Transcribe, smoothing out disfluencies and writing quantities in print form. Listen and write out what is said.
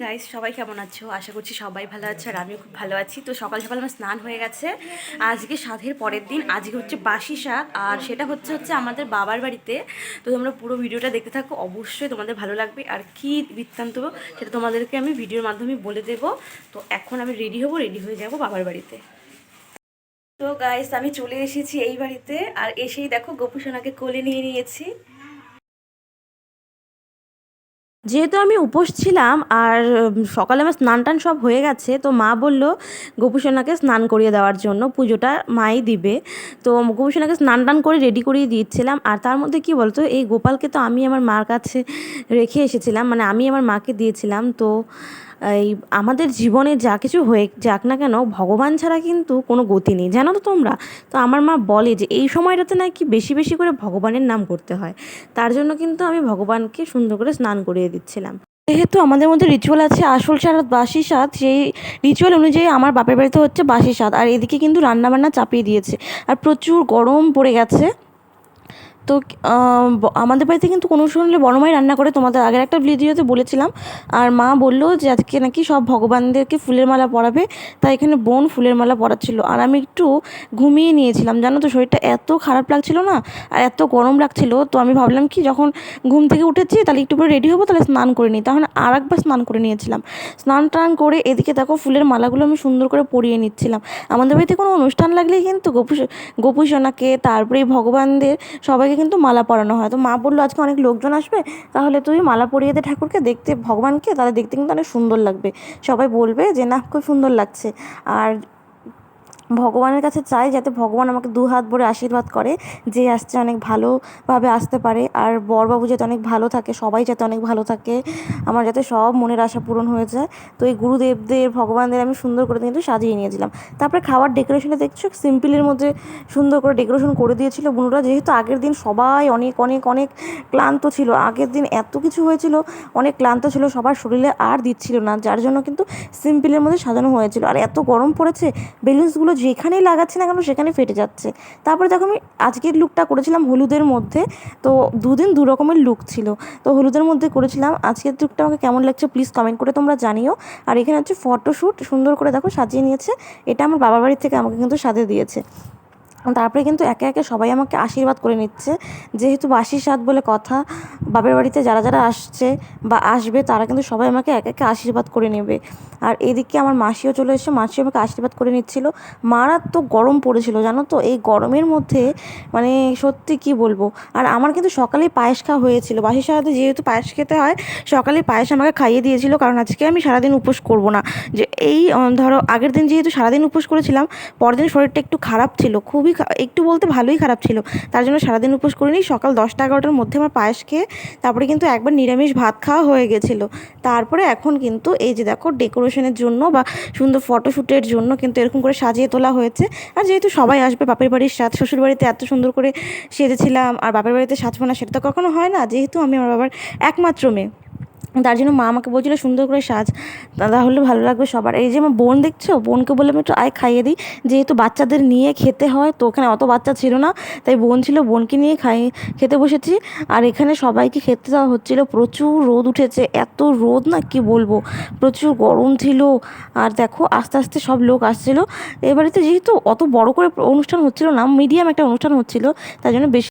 Guys, সবাই কেমন আছো? আশা করছি সবাই ভালো আছে আর আমিও খুব ভালো আছি। তো সকাল সকাল আমার স্নান হয়ে গেছে। আজকে সাধের পরের দিন, আজকে হচ্ছে বাসি সাধ, আর সেটা হচ্ছে আমাদের বাবার বাড়িতে। তো তোমরা পুরো ভিডিওটা দেখতে থাকো, অবশ্যই তোমাদের ভালো লাগবে। আর কি বৃত্তান্ত সেটা তোমাদেরকে আমি ভিডিওর মাধ্যমে বলে দেবো। তো এখন আমি রেডি হয়ে যাব বাবার বাড়িতে। তো গাইস, আমি চলে এসেছি এই বাড়িতে, আর এসেই দেখো গোপু সোনাকে কোলে নিয়ে নিয়েছি। যেহেতু আমি উপোস ছিলাম আর সকালে আমার স্নান টান সব হয়ে গেছে, তো মা বলল গোপুসোনাকে স্নান করিয়ে দেওয়ার জন্য, পুজোটা মাই দিবে। তো গোপুসোনাকে স্নান টান করে রেডি করিয়ে দিচ্ছিলাম। আর তার মধ্যে কি বলতো, এই গোপালকে তো আমি আমার মার কাছে রেখে এসেছিলাম, মানে আমি আমার মাকে দিয়েছিলাম। তো এই আমাদের জীবনে যা কিছু হয়ে যাক না কেন, ভগবান ছাড়া কিন্তু কোনো গতি নেই, জানো তো তোমরা। তো আমার মা বলে যে এই সময়টাতে নাকি বেশি বেশি করে ভগবানের নাম করতে হয়। তার জন্য কিন্তু আমি ভগবানকে সুন্দর করে স্নান করিয়ে দিচ্ছিলাম। যেহেতু আমাদের মধ্যে রিচুয়াল আছে আসল স্বাদ বাসি স্বাদ, সেই রিচুয়াল অনুযায়ী আমার বাপের বাড়িতে হচ্ছে বাসি স্বাদ, আর এদিকে কিন্তু রান্নাবান্না চাপিয়ে দিয়েছে। আর প্রচুর গরম পড়ে গেছে। তো আমাদের বাড়িতে কিন্তু কোনো অনুষ্ঠান বড় মাই রান্না করে, তোমাদের আগের একটা ভিডিওতে বলেছিলাম। আর মা বললো যে আজকে নাকি সব ভগবানদেরকে ফুলের মালা পরাবে, তাই এখানে বোন ফুলের মালা পরাচ্ছিল। আর আমি একটু ঘুমিয়ে নিয়েছিলাম, জানো তো, শরীরটা এত খারাপ লাগছিল না, আর এত গরম লাগছিল। তো আমি ভাবলাম কি, যখন ঘুম থেকে উঠেছি তাহলে একটু পরে রেডি হবো, তাহলে স্নান করে নিই। তখন আর একবার স্নান করে নিয়েছিলাম। স্নান টান করে এদিকে দেখো ফুলের মালাগুলো আমি সুন্দর করে পরিয়ে নিচ্ছিলাম। আমাদের বাড়িতে কোনো অনুষ্ঠান লাগলেই কিন্তু গোপু সোনাকে, তারপরে ভগবানদের সবাইকে কিন্তু মালা পরানো হয়। তো মা বললো আজকে অনেক লোকজন আসবে, তাহলে তুই মালা পরিয়ে দে ঠাকুরকে, দেখতে ভগবানকে, তাহলে দেখতে কিন্তু অনেক সুন্দর লাগবে, সবাই বলবে যে না, খুব সুন্দর লাগছে। আর ভগবানের কাছে চাই যাতে ভগবান আমাকে দু হাত ভরে আশীর্বাদ করে, যে আসছে অনেক ভালোভাবে আসতে পারে, আর বরবাবু যাতে অনেক ভালো থাকে, সবাই যাতে অনেক ভালো থাকে, আমার যাতে সব মনের আশা পূরণ হয়ে যায়। তো এই গুরুদেবদের ভগবানদের আমি সুন্দর করে কিন্তু সাজিয়ে নিয়েছিলাম। তারপরে খাবার ডেকোরেশনে দেখছো সিম্পলের মধ্যে সুন্দর করে ডেকোরেশন করে দিয়েছিল বুনুরা। যেহেতু আগের দিন সবাই অনেক অনেক অনেক ক্লান্ত ছিল, আগের দিন এত কিছু হয়েছিল, অনেক ক্লান্ত ছিল, সবার শরীরে আর দিচ্ছিল না, যার জন্য কিন্তু সিম্পলের মধ্যে সাজানো হয়েছিল। আর এত গরম পড়েছে, বেলুন্সগুলো যেখানেই লাগাচ্ছি না কেন সেখানে ফেটে যাচ্ছে। তারপরে দেখো আমি আজকের লুকটা করেছিলাম হলুদের মধ্যে। তো দুদিন দু রকমের লুক ছিল, তো হলুদের মধ্যে করেছিলাম। আজকের লুকটা আমাকে কেমন লাগছে প্লিজ কমেন্ট করে তোমরা জানিও। আর এখানে হচ্ছে ফটোশ্যুট, সুন্দর করে দেখো সাজিয়ে নিয়েছে। এটা আমার বাবার বাড়ি থেকে আমাকে কিন্তু সাজিয়ে দিয়েছে। তারপরে কিন্তু একে একে সবাই আমাকে আশীর্বাদ করে নিচ্ছে, যেহেতু বাসি স্বাদ বলে কথা। বাপের বাড়িতে যারা যারা আসছে বা আসবে তারা কিন্তু সবাই আমাকে একে একে আশীর্বাদ করে নেবে। আর এদিকে আমার মাসিও চলে এসে, মাসিও আমাকে আশীর্বাদ করে নিচ্ছিল। মারাত্মক গরম পড়েছিল, জানো তো, এই গরমের মধ্যে মানে সত্যি কি বলবো। আর আমার কিন্তু সকালেই পায়েস খাওয়া হয়েছিল, বাসি সারাতে যেহেতু পায়েস খেতে হয়, সকালে পায়েস আমাকে খাইয়ে দিয়েছিল, কারণ আজকে আমি সারাদিন উপোস করব না। যে এই ধরো আগের দিন যেহেতু সারাদিন উপোস করেছিলাম, পরের দিন শরীরটা একটু খারাপ ছিল, খুবই একটু বলতে ভালোই খারাপ ছিল, তার জন্য সারাদিন উপোস করিনি। সকাল 10টা 11টার মধ্যে আমার পায়েস খেয়ে তারপরে কিন্তু একবার নিরামিষ ভাত খাওয়া হয়ে গেছিলো। তারপরে এখন কিন্তু এই যে দেখো ডেকোরেশনের জন্য বা সুন্দর ফটোশ্যুটের জন্য কিন্তু এরকম করে সাজিয়ে তোলা হয়েছে। আর যেহেতু সবাই আসবে, বাপের বাড়ির সাজ, শ্বশুর বাড়িতে এত সুন্দর করে সেজেছিলাম, আর বাপের বাড়িতে সাজবো না সেটা তো কখনো হয় না, যেহেতু আমি আমার বাবার একমাত্র মেয়ে, তার জন্য মা আমাকে বলছিল সুন্দর করে সাজ, তাহলে ভালো লাগবে সবার। এই যে আমার বোন দেখছো, বোনকে বললাম একটু আয় খাইয়ে দিই, যেহেতু বাচ্চাদের নিয়ে খেতে হয়, তো ওখানে অত বাচ্চা ছিল না, তাই বোন ছিল, বোনকে নিয়ে খেতে বসেছি। আর এখানে সবাইকে খেতে দেওয়া হচ্ছিলো। প্রচুর রোদ উঠেছে, এত রোদ না কি বলবো, প্রচুর গরম ছিল। আর দেখো আস্তে আস্তে সব লোক আসছিলো। এবারে তো যেহেতু অত বড় করে অনুষ্ঠান হচ্ছিল না, মিডিয়াম একটা অনুষ্ঠান হচ্ছিলো, তাই জন্য বেশি